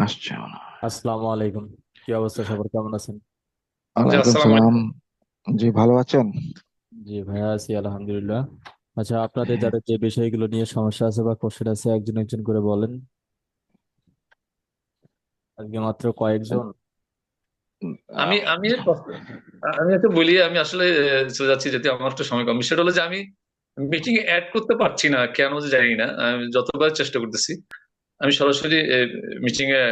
আসছে মনে হয়। আসসালামু আলাইকুম। কি অবস্থা, সবার কেমন আছেন? জি, ওয়ালাইকুম আসসালামু সালাম। আলাইকুম। জি, ভালো আছেন? জি ভাইয়া, আছি আলহামদুলিল্লাহ। আচ্ছা, আপনাদের যাদের যে বিষয়গুলো নিয়ে সমস্যা আছে বা কোশ্চেন আছে, একজন একজন করে বলেন। আজকে মাত্র কয়েকজন। আমি আমি আমি একটা বলি, আমি আসলে চলে যাচ্ছি যেতে আমার একটু সময় কম। সেটা হলো যে আমি মিটিং এ অ্যাড করতে পারছি না, কেন যে জানি না। আমি যতবার চেষ্টা করতেছি, আমি সরাসরি মিটিং এ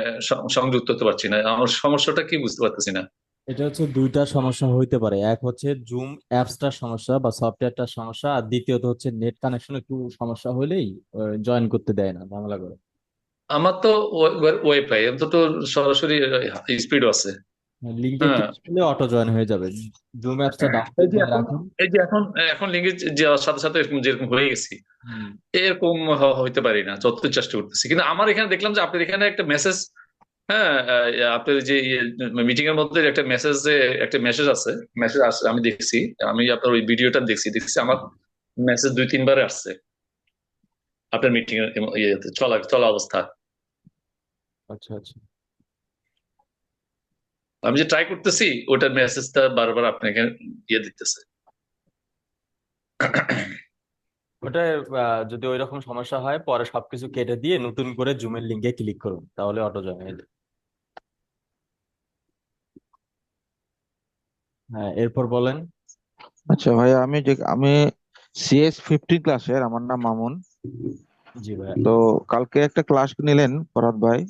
সংযুক্ত হতে পারছি না। আমার সমস্যাটা কি বুঝতে পারতেছি না। এটা হচ্ছে দুইটা সমস্যা হইতে পারে। এক হচ্ছে জুম অ্যাপসটার সমস্যা বা সফটওয়্যারটার সমস্যা, আর দ্বিতীয়ত হচ্ছে নেট কানেকশন একটু সমস্যা হলেই জয়েন করতে দেয় না, বাংলা করে। আমার তো ওয়াইফাই অন্তত সরাসরি স্পিডও আছে। লিঙ্কে হ্যাঁ, ক্লিক করলে অটো জয়েন হয়ে যাবে। জুম অ্যাপসটা এই ডাউনলোড যে দিয়ে এখন রাখুন। এই যে এখন এখন লিঙ্কে যাওয়ার সাথে সাথে এরকম যেরকম হয়ে গেছি, হুম। এরকম হইতে পারি না, যত চেষ্টা করতেছি। কিন্তু আমার এখানে দেখলাম যে আপনার এখানে একটা মেসেজ, হ্যাঁ, আপনার যে মিটিং এর মধ্যে একটা মেসেজ আছে। মেসেজ আসছে, আমি দেখছি। আমি আপনার ওই ভিডিওটা দেখছি আমার মেসেজ দুই তিনবারে আসছে আপনার মিটিং এর চলা চলা অবস্থা। আচ্ছা আচ্ছা। আমি যে ট্রাই করতেছি, ওটার মেসেজটা বারবার আপনাকে দিতেছে। ওটা যদি ওই রকম সমস্যা হয়, পরে সবকিছু কেটে দিয়ে নতুন করে জুমের লিঙ্কে ক্লিক করুন, তাহলে অটো জয়েন হয়ে যাবে। হ্যাঁ, এরপর বলেন। আচ্ছা ভাইয়া, আমি CS 15 ক্লাসের, আমার নাম মামুন। জি ভাই। তো কালকে একটা ক্লাস নিলেন ফরাদ ভাই,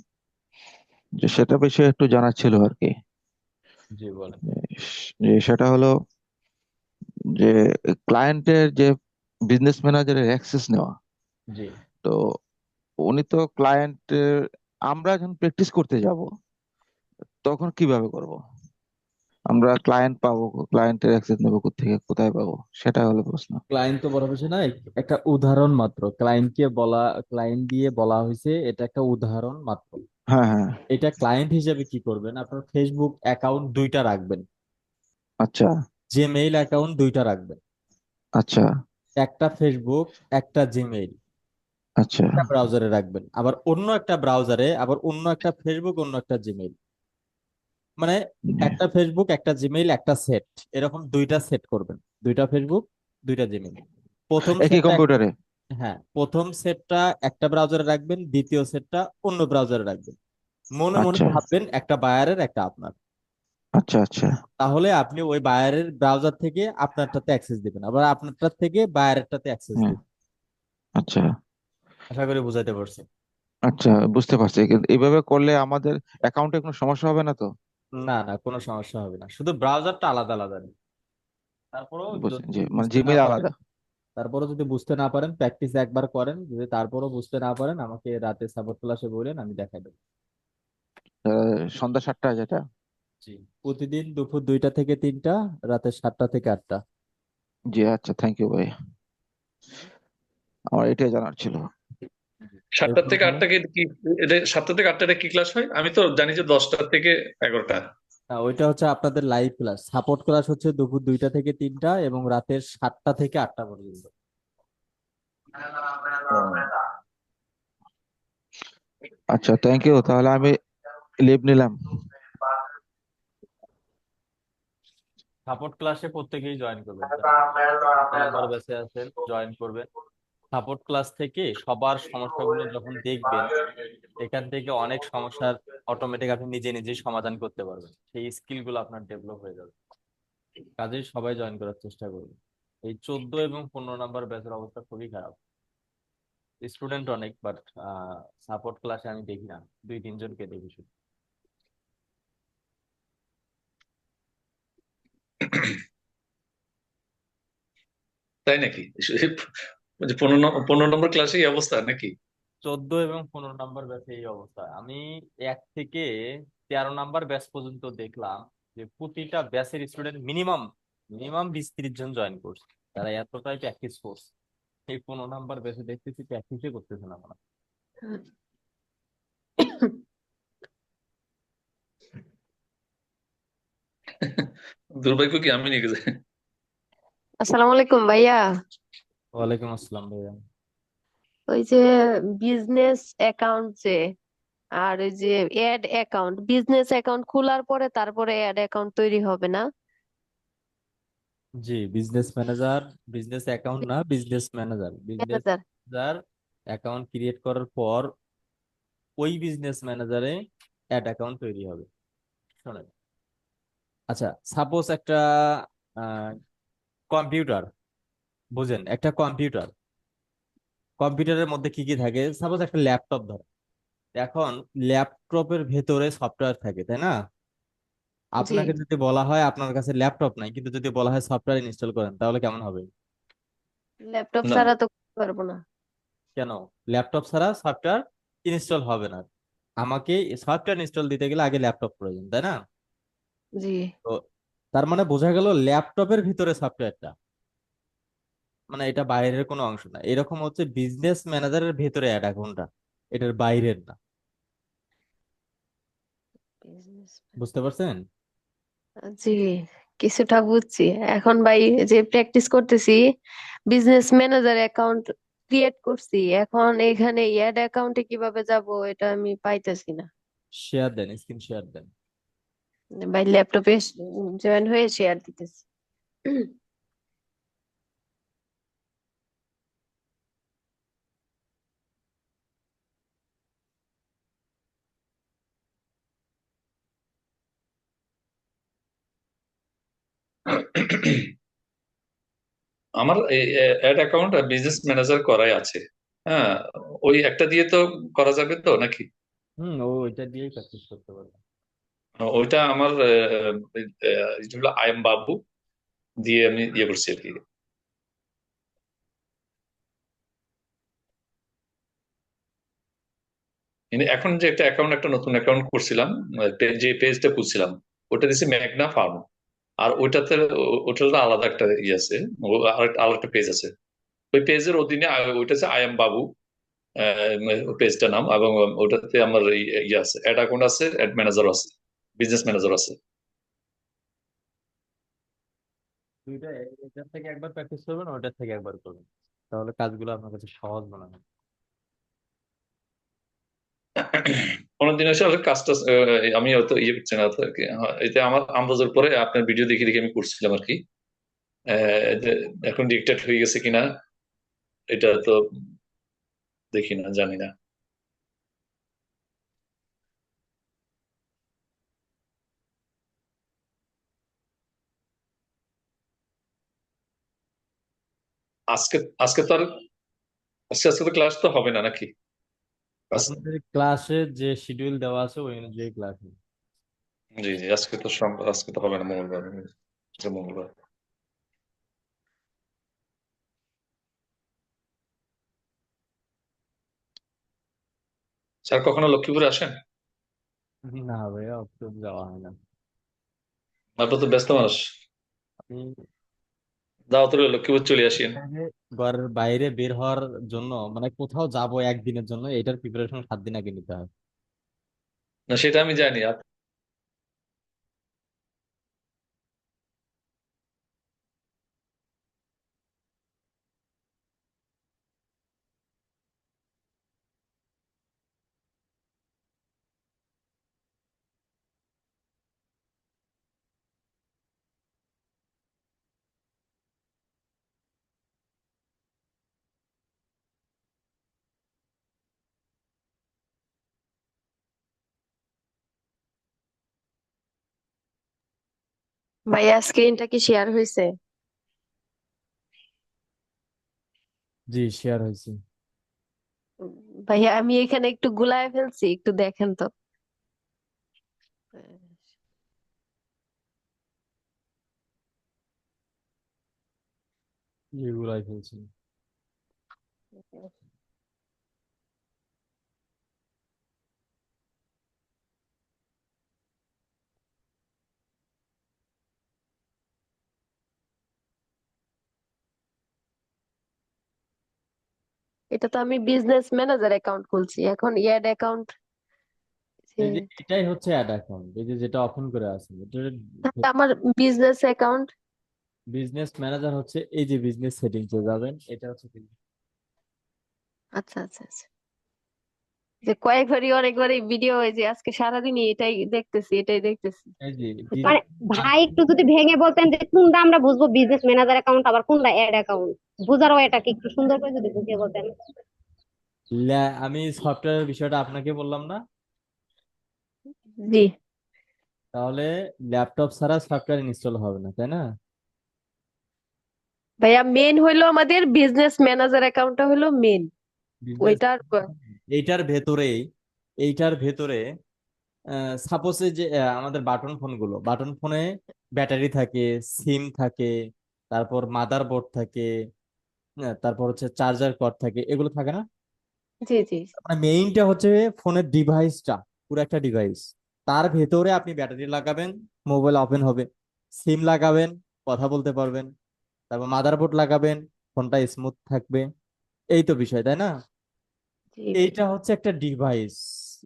যে সেটা বিষয়ে একটু জানার ছিল আর কি। জি বলেন। যে সেটা হলো যে ক্লায়েন্টের যে বিজনেস ম্যানেজারের অ্যাক্সেস নেওয়া। জি। তো উনি তো আমরা যখন প্র্যাকটিস করতে যাব, তখন কিভাবে করব? আমরা ক্লায়েন্ট পাবো, ক্লায়েন্টের অ্যাক্সেস নেবো কোত্থেকে, কোথায় পাবো, সেটা হলো প্রশ্ন। ক্লায়েন্ট তো বড় বিষয় না, একটা উদাহরণ মাত্র। ক্লায়েন্টকে বলা, ক্লায়েন্ট দিয়ে বলা হয়েছে, এটা একটা উদাহরণ মাত্র। হ্যাঁ, হ্যাঁ। এটা ক্লায়েন্ট হিসেবে কি করবেন, আপনার ফেসবুক অ্যাকাউন্ট দুইটা রাখবেন, আচ্ছা, জিমেইল অ্যাকাউন্ট দুইটা রাখবেন। আচ্ছা, একটা ফেসবুক, একটা জিমেইল, আচ্ছা। একটা ব্রাউজারে রাখবেন। আবার অন্য একটা ব্রাউজারে আবার অন্য একটা ফেসবুক, অন্য একটা জিমেইল। মানে জি। একটা ফেসবুক, একটা জিমেইল, একটা সেট, এরকম দুইটা সেট করবেন। দুইটা ফেসবুক, দুইটা জিমেইল। প্রথম একই সেটটা কম্পিউটারে? হ্যাঁ, প্রথম সেটটা একটা ব্রাউজারে রাখবেন, দ্বিতীয় সেটটা অন্য ব্রাউজারে রাখবেন। মনে মনে আচ্ছা, ভাববেন একটা বায়ারের, একটা আপনার। আচ্ছা, আচ্ছা। তাহলে আপনি ওই বায়ারের ব্রাউজার থেকে আপনারটাতে অ্যাক্সেস দিবেন, আবার আপনারটা থেকে বায়ারেরটাতে অ্যাক্সেস হ্যাঁ, দিবেন। আচ্ছা, আশা করি বুঝাইতে পারছি। আচ্ছা, বুঝতে পারছি। কিন্তু এইভাবে করলে আমাদের অ্যাকাউন্টে কোনো সমস্যা হবে না তো? না না, কোনো সমস্যা হবে না, শুধু ব্রাউজারটা আলাদা আলাদা নেই। তারপরেও যদি জি, মানে বুঝতে না জিমেইল পারেন, আলাদা। প্র্যাকটিস একবার করেন, যদি তারপরও বুঝতে না পারেন, আমাকে রাতে সাপোর্ট ক্লাসে বলেন, আমি দেখাই দেবো। সন্ধ্যা 7টায় যেটা? জি। প্রতিদিন দুপুর 2টা থেকে 3টা, রাতে 7টা থেকে 8টা। জি, আচ্ছা, থ্যাংক ইউ ভাই। আমার এটাই জানার ছিল। সাতটা এরপর থেকে বলেন। আটটা কি কি এটা 7টা থেকে 8টা কি ক্লাস হয়? আমি তো জানি যে 10টা থেকে 11টা। ওইটা হচ্ছে আপনাদের লাইভ ক্লাস। সাপোর্ট ক্লাস হচ্ছে দুপুর 2টা থেকে 3টা এবং রাতের 7টা থেকে 8টা পর্যন্ত। আচ্ছা, থ্যাংক ইউ, তাহলে আমি লিভ নিলাম। সাপোর্ট ক্লাসে প্রত্যেকেই জয়েন করবেন, নাম্বার বেঁচে আছেন জয়েন করবেন। সাপোর্ট ক্লাস থেকে সবার সমস্যাগুলো যখন দেখবেন, এখান থেকে অনেক সমস্যার অটোমেটিক আপনি নিজে নিজেই সমাধান করতে পারবেন, সেই স্কিল গুলো আপনার ডেভেলপ হয়ে যাবে। কাজেই সবাই জয়েন করার চেষ্টা করবেন। এই 14 এবং 15 নাম্বার ব্যাচের অবস্থা খুবই খারাপ। স্টুডেন্ট অনেক, বাট সাপোর্ট ক্লাসে আমি দেখি না, 2-3 জনকে দেখি শুধু। তাই নাকি? 15 নম্বর ক্লাসে এই অবস্থা নাকি? 14 এবং 15 নাম্বার ব্যাচে এই অবস্থা। আমি 1 থেকে 13 নাম্বার ব্যাচ পর্যন্ত দেখলাম যে প্রতিটা ব্যাচের স্টুডেন্ট মিনিমাম মিনিমাম 20-30 জন জয়েন করছে, তারা এতটাই প্র্যাকটিস করছে। এই 15 নাম্বার ব্যাচে দেখতেছি প্র্যাকটিসই করতেছে না আমরা। দুর্ভাগ্য কি আমি নিয়ে গেছে। আসসালামু আলাইকুম ভাইয়া। ওয়ালাইকুম আসসালাম ভাইয়া। ওই যে বিজনেস অ্যাকাউন্ট যে, আর ওই যে অ্যাড অ্যাকাউন্ট, বিজনেস অ্যাকাউন্ট খোলার পরে তারপরে অ্যাড অ্যাকাউন্ট তৈরি হবে না? জি, বিজনেস ম্যানেজার, বিজনেস অ্যাকাউন্ট না, business manager. Business manager. Manager account create করার পর ওই বিজনেস ম্যানেজারে অ্যাড অ্যাকাউন্ট তৈরি হবে। শোনেন, আচ্ছা, সাপোজ একটা কম্পিউটার, বুঝেন, একটা কম্পিউটার, কম্পিউটারের মধ্যে কি কি থাকে? সাপোজ একটা ল্যাপটপ ধর। এখন ল্যাপটপের ভেতরে সফটওয়্যার থাকে, তাই না? জি। আপনাকে যদি বলা হয় আপনার কাছে ল্যাপটপ নাই, কিন্তু যদি বলা হয় সফটওয়্যার ইনস্টল করেন, তাহলে কেমন হবে? ল্যাপটপ না, ছাড়া তো করতে পারবো না। কেন? ল্যাপটপ ছাড়া সফটওয়্যার ইনস্টল হবে না। আমাকে সফটওয়্যার ইনস্টল দিতে গেলে আগে ল্যাপটপ প্রয়োজন, তাই না? জি। তো তার মানে বোঝা গেল ল্যাপটপের ভিতরে সফটওয়্যারটা, মানে এটা বাইরের কোনো অংশ না। এরকম হচ্ছে বিজনেস ম্যানেজারের ভেতরে অ্যাড অ্যাকাউন্টটা, এটার বাইরের না। বিজনেস। বুঝতে পারছেন? জি, কিছুটা বুঝছি। এখন ভাই যে প্র্যাকটিস করতেছি, বিজনেস ম্যানেজার অ্যাকাউন্ট ক্রিয়েট করছি, এখন এখানে অ্যাড অ্যাকাউন্টে কিভাবে যাব এটা আমি পাইতেছি না। শেয়ার দেন, স্ক্রিন শেয়ার দেন। ভাই ল্যাপটপে জয়েন হয়ে শেয়ার দিতেছি। আমার অ্যাড অ্যাকাউন্ট আর বিজনেস ম্যানেজার করাই আছে। হ্যাঁ, ওই একটা দিয়ে তো করা যাবে তো নাকি? ও এটা দিয়েই প্র্যাকটিস করতে পারবেন। ওইটা আমার যেটা হলো আই এম বাবু দিয়ে আমি ইয়ে করছি আর কি। কিন্তু এখন যে একটা অ্যাকাউন্ট, একটা নতুন অ্যাকাউন্ট করছিলাম, যে পেজটা খুলছিলাম, ওটা দিছি মেঘনা ফার্ম। আর ওইটাতে ওটার আলাদা একটা ইয়ে আছে, আলাদা একটা পেজ আছে। ওই পেজের অধীনে ওইটা হচ্ছে আই এম বাবু পেজটার নাম, এবং ওটাতে আমার ইয়ে আছে, অ্যাড অ্যাকাউন্ট আছে, অ্যাড ম্যানেজার আছে, বিজনেস ম্যানেজার আছে। দুইটা, এটার থেকে একবার প্র্যাকটিস করবেন, ওটার থেকে একবার করবেন, তাহলে কাজগুলো আপনার কাছে সহজ মনে হবে। অনেকদিন এসে আসলে কাজটা আমি হয়তো ইয়ে করছি না তো আর কি। এতে আমার আন্দাজের পরে আপনার ভিডিও দেখে দেখে আমি করছিলাম আর কি। এখন ডিকটেট হয়ে গেছে কিনা এটা তো দেখি না, জানি না। আজকে আজকে তো আর আজকে তো ক্লাস তো হবে না নাকি? আচ্ছা, আপনাদের ক্লাসে যে শিডিউল দেওয়া আছে ওই অনুযায়ী ক্লাস। জি জি, আজকে তো হবে না, মঙ্গলবার। আজকে মঙ্গলবার। স্যার কখনো লক্ষ্মীপুরে আসেন? না ভাইয়া, অত যাওয়া হয় না। আপনার তো ব্যস্ত মানুষ, আমি দাও তো লক্ষ্মীপুর চলে আসেন। বাইরে, ঘরের বাইরে বের হওয়ার জন্য, মানে কোথাও যাব একদিনের জন্য, এটার প্রিপারেশন 7 দিন আগে নিতে হয়। না সেটা আমি জানি। ভাইয়া স্ক্রিনটা কি শেয়ার হয়েছে? জি, শেয়ার হয়েছে। ভাইয়া আমি এখানে একটু গুলায় ফেলছি, একটু দেখেন তো। এগুলাই ফেলছি। এটা তো আমি বিজনেস ম্যানেজার অ্যাকাউন্ট খুলছি, এখন অ্যাড অ্যাকাউন্ট। এই যে এটাই হচ্ছে অ্যাড অ্যাকাউন্ট, এই যে যেটা ওপেন করে আছে এটা আমার বিজনেস অ্যাকাউন্ট। বিজনেস ম্যানেজার হচ্ছে, এই যে বিজনেস সেটিংসে যাবেন, এটা হচ্ছে আচ্ছা আচ্ছা আচ্ছা। যে কয়েকবারই অনেকবারই ভিডিও, এই যে আজকে সারাদিনই এটাই দেখতেছি। এই যে মানে ভাই একটু যদি ভেঙে বলতেন যে কোনটা আমরা বুঝবো বিজনেস ম্যানেজার অ্যাকাউন্ট আবার কোনটা অ্যাড অ্যাকাউন্ট, বোঝারও এটাকে একটু সুন্দর করে যদি বুঝিয়ে বলতেন। আমি সফটওয়্যারের বিষয়টা আপনাকে বললাম না? জি তাহলে ল্যাপটপ ছাড়া সফটওয়্যার ইনস্টল হবে না, তাই না? ভাইয়া, মেন হইলো আমাদের বিজনেস ম্যানেজার অ্যাকাউন্টটা হলো মেন। বিজনেস ওইটার এইটার ভেতরেই এইটার ভেতরে সাপোজ যে আমাদের বাটন ফোনে ব্যাটারি থাকে, সিম থাকে, তারপর মাদারবোর্ড থাকে, তারপর হচ্ছে চার্জার কর্ড থাকে, এগুলো থাকে না? জি জি মানে মেইনটা হচ্ছে ফোনের ডিভাইসটা, পুরো একটা ডিভাইস। তার ভেতরে আপনি ব্যাটারি লাগাবেন, মোবাইল ওপেন হবে। সিম লাগাবেন, কথা বলতে পারবেন। তারপর মাদারবোর্ড লাগাবেন, ফোনটা স্মুথ থাকবে। এই তো বিষয়, তাই না? জি এইটা ভাইয়া। হচ্ছে একটা ডিভাইস,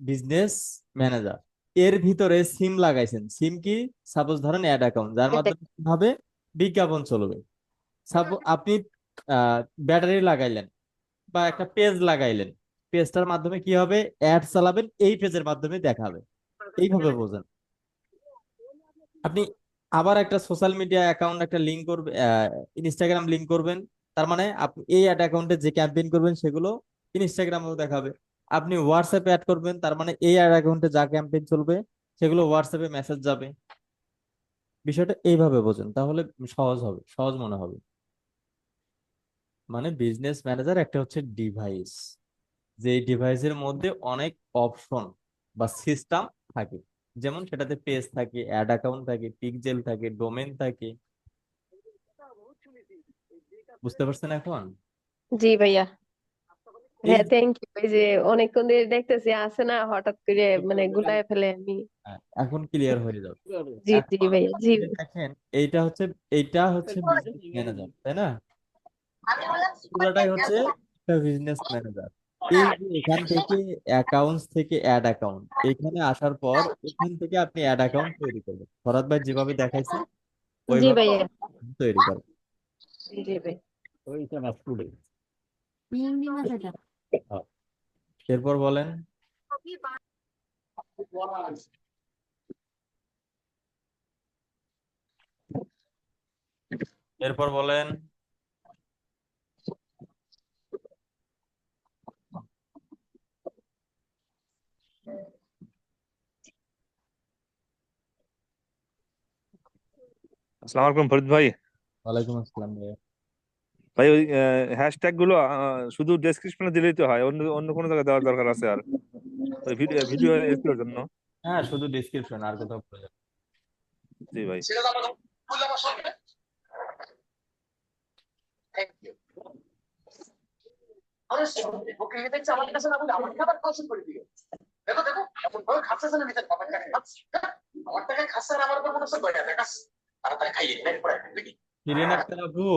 বিজনেস ম্যানেজার। এর ভিতরে সিম লাগাইছেন। সিম কি? সাপোজ ধরেন অ্যাড অ্যাকাউন্ট, যার মাধ্যমে কি হবে? বিজ্ঞাপন চলবে। সাপোজ আপনি ব্যাটারি লাগাইলেন বা একটা পেজ লাগাইলেন, পেজটার মাধ্যমে কি হবে? অ্যাড চালাবেন, এই পেজের মাধ্যমে দেখাবে। এইভাবে বোঝেন আপনি। আবার একটা সোশ্যাল মিডিয়া অ্যাকাউন্ট একটা লিঙ্ক করবে, ইনস্টাগ্রাম লিঙ্ক করবেন, তার মানে আপনি এই অ্যাড অ্যাকাউন্টে যে ক্যাম্পেইন করবেন সেগুলো ইনস্টাগ্রামেও দেখাবে। আপনি হোয়াটসঅ্যাপে অ্যাড করবেন, তার মানে এই অ্যাড অ্যাকাউন্টে যা ক্যাম্পেইন চলবে সেগুলো হোয়াটসঅ্যাপে মেসেজ যাবে। বিষয়টা এইভাবে বোঝেন, তাহলে সহজ হবে, সহজ মনে হবে। মানে বিজনেস ম্যানেজার একটা হচ্ছে ডিভাইস, যে ডিভাইসের মধ্যে অনেক অপশন বা সিস্টেম থাকে। যেমন সেটাতে পেজ থাকে, অ্যাড অ্যাকাউন্ট থাকে, পিক্সেল থাকে, ডোমেন থাকে। বুঝতে পারছেন এখন? জি ভাইয়া। এই হ্যাঁ, থ্যাংক ইউ। এই যে অনেকক্ষণ ধরে দেখতেছি আসে না, হঠাৎ করে মানে গুলায় ফেলে আমি। এখন ক্লিয়ার হয়ে যাবে। জি জি এখন ভাইয়া, জি। এই যে দেখেন, এইটা হচ্ছে বিজনেস ম্যানেজার, তাই না? পুরোটাই হচ্ছে একটা বিজনেস ম্যানেজার। এই যে এখান থেকে অ্যাকাউন্টস থেকে অ্যাড অ্যাকাউন্ট এখানে আসার পর, এখান থেকে আপনি অ্যাড অ্যাকাউন্ট তৈরি করবেন, ফরহাদ ভাই যেভাবে দেখাইছে জি ওইভাবে ভাইয়া। তৈরি করবেন। জি ভাই। ওইটা না স্টুডেন্ট। এরপর বলেন। এরপর বলেন। আসসালামু আলাইকুম ফরিদ ভাই। ওয়ালাইকুম আসসালাম ভাইয়া। ভাই ওই হ্যাশট্যাগ গুলো শুধু ডেসক্রিপশনে দিলেই তো হয়, অন্য অন্য কোনো জায়গায় দেওয়ার দরকার আছে আর ওই ভিডিও ভিডিও এর জন্য? হ্যাঁ, শুধু ডিসক্রিপশন, আর কোথাও প্রয়োজন জি ভাই। শিরিন আক্তার আপু।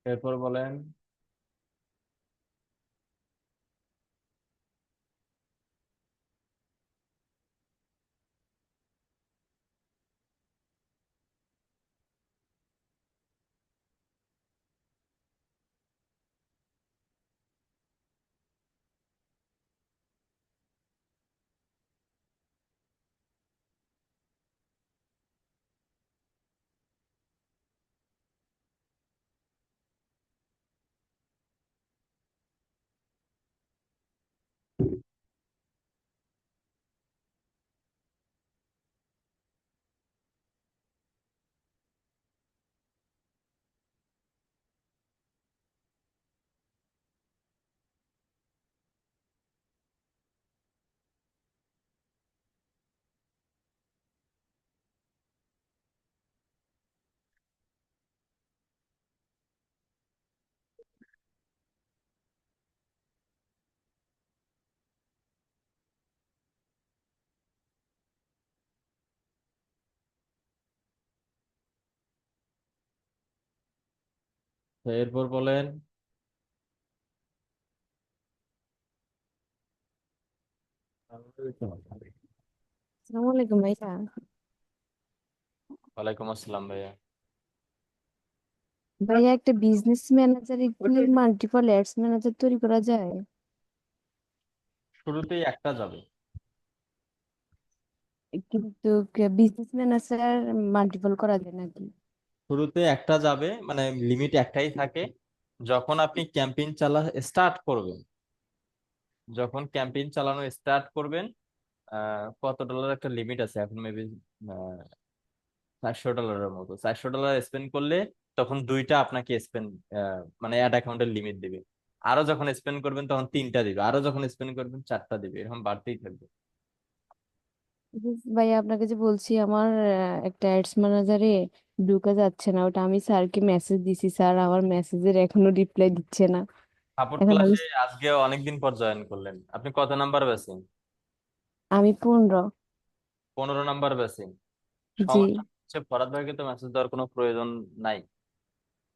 এরপর বলেন। তো এরপর বলেন। আসসালামু আলাইকুম ভাইয়া। ওয়ালাইকুম আসসালাম ভাইয়া। ভাইয়া একটা বিজনেস ম্যানেজারে কি মাল্টিপল অ্যাডস ম্যানেজার তৈরি করা যায়? শুরুতেই একটা যাবে। কিন্তু বিজনেস ম্যানেজার মাল্টিপল করা যায় নাকি? শুরুতে একটা যাবে, মানে লিমিট একটাই থাকে। যখন আপনি ক্যাম্পেইন স্টার্ট করবেন, যখন ক্যাম্পেইন চালানো স্টার্ট করবেন, কত ডলার একটা লিমিট আছে এখন মেবি $400 মতো। $400 স্পেন্ড করলে তখন দুইটা আপনাকে স্পেন্ড, মানে অ্যাড অ্যাকাউন্টের লিমিট দিবে। আরো যখন স্পেন্ড করবেন তখন তিনটা দিবে, আরো যখন স্পেন্ড করবেন চারটা দিবে, এরকম বাড়তেই থাকবে। ভাইয়া আপনাকে যে বলছি আমার একটা অ্যাডস ম্যানেজারে ঢুকা যাচ্ছে না, ওটা আমি স্যারকে মেসেজ দিছি, স্যার আমার মেসেজের এখনো রিপ্লাই দিচ্ছে না। সাপোর্ট এখন আমি ক্লাসে আজকে অনেকদিন পর জয়েন করলেন, আপনি কত নাম্বার ব্যাচে? আমি 15। 15 নাম্বার ব্যাচে। জি। সমস্যা হচ্ছে ফরাদ ভাইকে তো মেসেজ দেওয়ার কোনো প্রয়োজন নাই,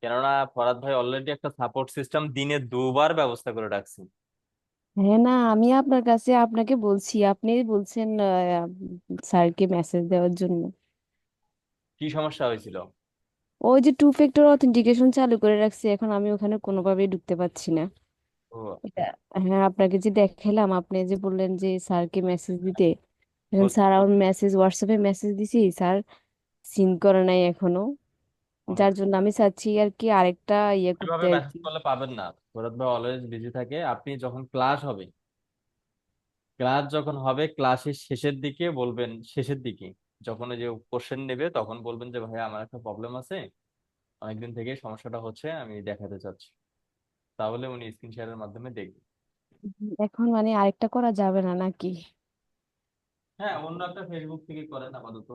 কেননা ফরাদ ভাই অলরেডি একটা সাপোর্ট সিস্টেম দিনে 2বার ব্যবস্থা করে রাখছি। হ্যাঁ না, আমি আপনার কাছে আপনাকে বলছি, আপনি বলছেন স্যারকে মেসেজ দেওয়ার জন্য। কি সমস্যা হয়েছিল? ওই যে 2 ফ্যাক্টর অথেন্টিকেশন চালু করে রাখছি, এখন আমি ওখানে কোনোভাবেই ঢুকতে পারছি না। ও, এটা, হ্যাঁ আপনাকে যে দেখালাম, আপনি যে বললেন যে স্যারকে মেসেজ দিতে, এখন বুঝ- স্যার আমার মেসেজ হোয়াটসঅ্যাপে মেসেজ দিছি, স্যার সিন করে নাই এখনো। যার জন্য আমি চাচ্ছি আর কি আরেকটা ইয়ে করতে এভাবে আর মেসেজ কি। করলে পাবেন না, ফরাদ ভাই অলওয়েজ বিজি থাকে। আপনি যখন ক্লাস হবে, ক্লাস যখন হবে ক্লাসের শেষের দিকে বলবেন, শেষের দিকে যখন ওই যে কোশ্চেন নেবে তখন বলবেন যে ভাই আমার একটা প্রবলেম আছে, অনেকদিন থেকে সমস্যাটা হচ্ছে, আমি দেখাতে চাচ্ছি। তাহলে উনি স্ক্রিন শেয়ারের মাধ্যমে দেখবেন। এখন মানে আরেকটা করা যাবে না নাকি? হ্যাঁ, অন্য একটা ফেসবুক থেকে করেন আপাতত।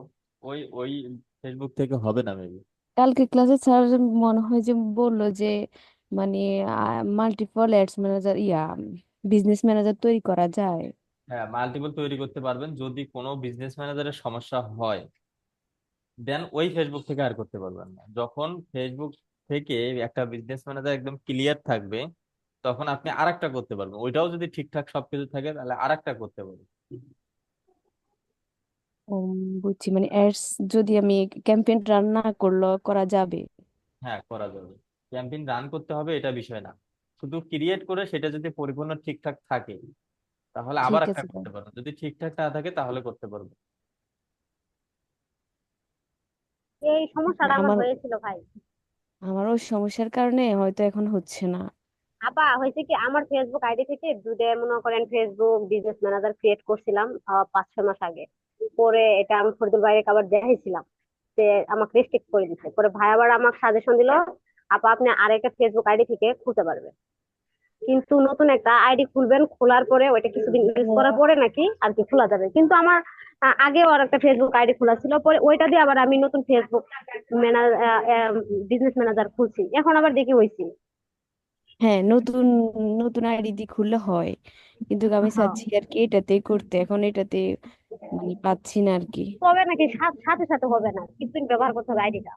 ওই ওই ফেসবুক থেকে হবে না মেবি। কালকে ক্লাসে স্যার মনে হয় যে বললো যে মানে multiple ads manager business manager তৈরি করা যায়। হ্যাঁ, মাল্টিপল তৈরি করতে পারবেন, যদি কোনো বিজনেস ম্যানেজারের সমস্যা হয় দেন ওই ফেসবুক থেকে আর করতে পারবেন না। যখন ফেসবুক থেকে একটা বিজনেস ম্যানেজার একদম ক্লিয়ার থাকবে, তখন আপনি আরেকটা করতে পারবেন, ওইটাও যদি ঠিকঠাক সবকিছু থাকে তাহলে আরেকটা করতে পারবেন। বুঝছি, মানে অ্যাডস যদি আমি ক্যাম্পেইন রান না করলে করা যাবে। হ্যাঁ, করা যাবে। ক্যাম্পেইন রান করতে হবে এটা বিষয় না, শুধু ক্রিয়েট করে সেটা যদি পরিপূর্ণ ঠিকঠাক থাকে তাহলে আবার ঠিক একটা আছে ভাই। করতে পারবেন, যদি ঠিকঠাক না থাকে তাহলে করতে পারবেন। এই সমস্যাটা আমার আমার হয়েছিল ভাই। আমার ওই সমস্যার কারণে হয়তো এখন হচ্ছে না। আপা হয়েছে কি, আমার ফেসবুক আইডি থেকে দুটো মনে করেন ফেসবুক বিজনেস ম্যানেজার ক্রিয়েট করছিলাম 5-6 মাস আগে। পরে এটা আমি ফরিদুল ভাইকে আবার দেখাইছিলাম, সে আমাকে রেস্ট্রিক্ট করে দিচ্ছে। পরে ভাই আবার আমাকে সাজেশন দিল, আপা আপনি আরেকটা ফেসবুক আইডি থেকে খুলতে পারবেন, কিন্তু নতুন একটা আইডি খুলবেন, খোলার পরে ওইটা কিছুদিন ইউজ করার পরে নাকি আর কি খোলা যাবে। কিন্তু আমার আগেও আর একটা ফেসবুক আইডি খোলা ছিল, পরে ওইটা দিয়ে আবার আমি নতুন ফেসবুক বিজনেস ম্যানেজার খুলছি, এখন আবার দেখি হয়েছি। হ্যাঁ, নতুন নতুন আইডি দিয়ে খুললে হয়, কিন্তু আমি হ্যাঁ, চাচ্ছি আর কি এটাতেই করতে, এখন এটাতে মানে পাচ্ছি না আর কি। হবে নাকি সাথে সাথে হবে না, কিছুদিন ব্যবহার করতে হবে আইডিটা।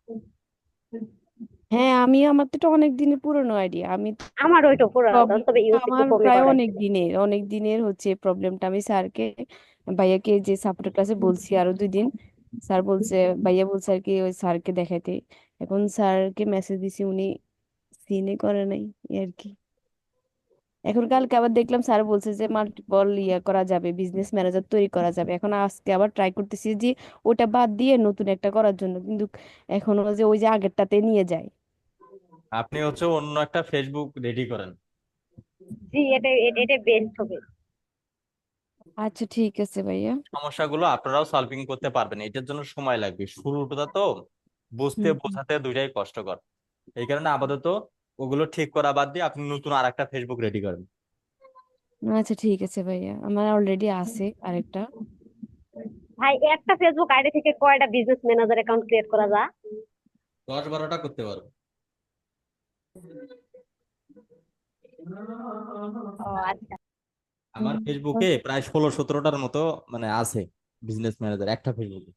হ্যাঁ, আমার তো এটা অনেক দিনের পুরনো আইডিয়া। আমি আমার ওইটা পুরো, প্রবলেম তবে ইউজ একটু আমার কমই প্রায় করাইছে। অনেক দিনের হচ্ছে প্রবলেমটা। আমি স্যারকে, ভাইয়াকে যে সাপোর্টের ক্লাসে বলছি আরো 2 দিন, স্যার বলছে, ভাইয়া বলছে আর কি ওই স্যারকে দেখাইতে। এখন স্যারকে মেসেজ দিছি, উনি সিনে করে নাই, এই আর কি। এখন কালকে আবার দেখলাম স্যার বলছে যে মাল্টিপল করা যাবে, বিজনেস ম্যানেজার তৈরি করা যাবে। এখন আজকে আবার ট্রাই করতেছি যে ওটা বাদ দিয়ে নতুন একটা করার জন্য, কিন্তু এখনো যে ওই যে আগেরটাতে নিয়ে যায়। আপনি হচ্ছে অন্য একটা ফেসবুক রেডি করেন। জি, এটা বেস্ট হবে। আচ্ছা ঠিক আছে ভাইয়া। সমস্যাগুলো আপনারাও সলভিং করতে পারবেন, এটার জন্য সময় লাগবে, শুরুটা তো বুঝতে হুম হুম। বোঝাতে দুইটাই কষ্টকর। এই কারণে আপাতত ওগুলো ঠিক করা বাদ দিয়ে আপনি নতুন আর একটা ফেসবুক রেডি করেন। আচ্ছা ঠিক আছে ভাইয়া, আমার অলরেডি আছে আরেকটা। ভাই একটা ফেসবুক আইডি থেকে কয়টা বিজনেস ম্যানেজার অ্যাকাউন্ট ক্রিয়েট করা যায়? 10-12টা করতে পারবো। ও আচ্ছা। আমার ফেসবুকে প্রায় 16-17টার মতো মানে আছে বিজনেস ম্যানেজার একটা ফেসবুকে।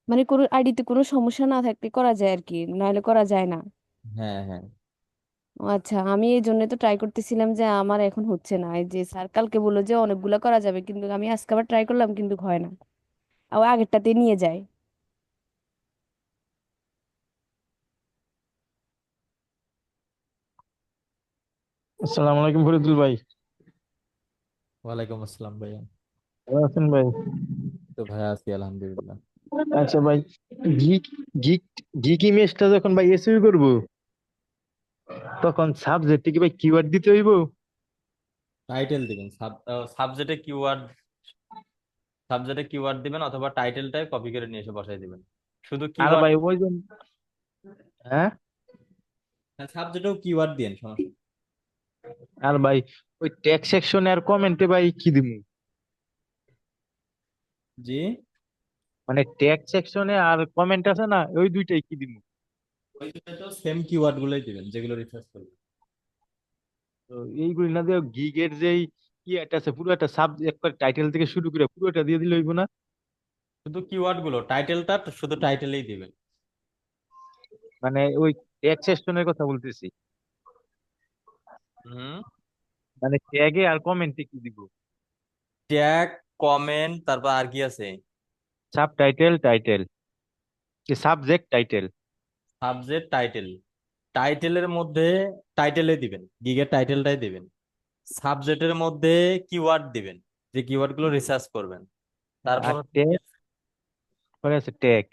মানে কোনো আইডিতে কোনো সমস্যা না থাকলে করা যায় আর কি, নাহলে করা যায় না। হ্যাঁ হ্যাঁ। ও আচ্ছা, আমি এই জন্য তো ট্রাই করতেছিলাম যে আমার এখন হচ্ছে না। এই যে স্যার কালকে বললো যে অনেকগুলা করা যাবে, কিন্তু আমি আজকে আবার ট্রাই করলাম কিন্তু হয় না, আবার আগেরটাতে নিয়ে যায়। আসসালামু আলাইকুম ফরিদুল ভাই। ওয়ালাইকুম আসসালাম ভাইয়া। ভালো আছেন ভাই? তো ভাইয়া আছি আলহামদুলিল্লাহ। আচ্ছা ভাই, গিক গিক গিক ইমেজটা যখন ভাই এসইও করব, তখন সাবজেক্টে কি ভাই কিওয়ার্ড দিতে হইব? টাইটেল দিবেন, সাবজেক্টে কিওয়ার্ড দিবেন, অথবা টাইটেলটাই কপি করে নিয়ে এসে বসাই দিবেন। শুধু আর কিওয়ার্ড, ভাই ওই যে, হ্যাঁ, সাবজেক্টেও কিওয়ার্ড দিন, সমস্যা নেই। আর ভাই ওই টেক্সট সেকশনে আর কমেন্টে ভাই কি দিমু? জি, মানে টেক্সট সেকশনে আর কমেন্ট আছে না, ওই দুইটাই কি দিমু? ওই দুটো সেম কিওয়ার্ড গুলোই দিবেন যেগুলো রিসার্চ করবেন। তো এইগুলি না দিয়ে গিগের যেই ইয়েটা আছে, পুরো একটা সাব একবার টাইটেল থেকে শুরু করে পুরোটা দিয়ে দিলে হইব না? শুধু কিওয়ার্ড গুলো, টাইটেলটা শুধু টাইটেলেই দিবেন। মানে ওই টেক্সট সেকশনের কথা বলতেছি, হুম। মানে ট্যাগে আর কমেন্টে কি দিব? ট্যাগ, কমেন্ট, তারপর আর কি আছে? Subtitle, title, subject, title. Subject, title. টাইটেলের মধ্যে টাইটেলে দিবেন, গিগের টাইটেলটাই দিবেন। সাবজেক্টের মধ্যে কিওয়ার্ড দিবেন, যে কিওয়ার্ড গুলো রিসার্চ করবেন। তারপর আর হচ্ছে ট্যাগ, পরে আছে ট্যাগ,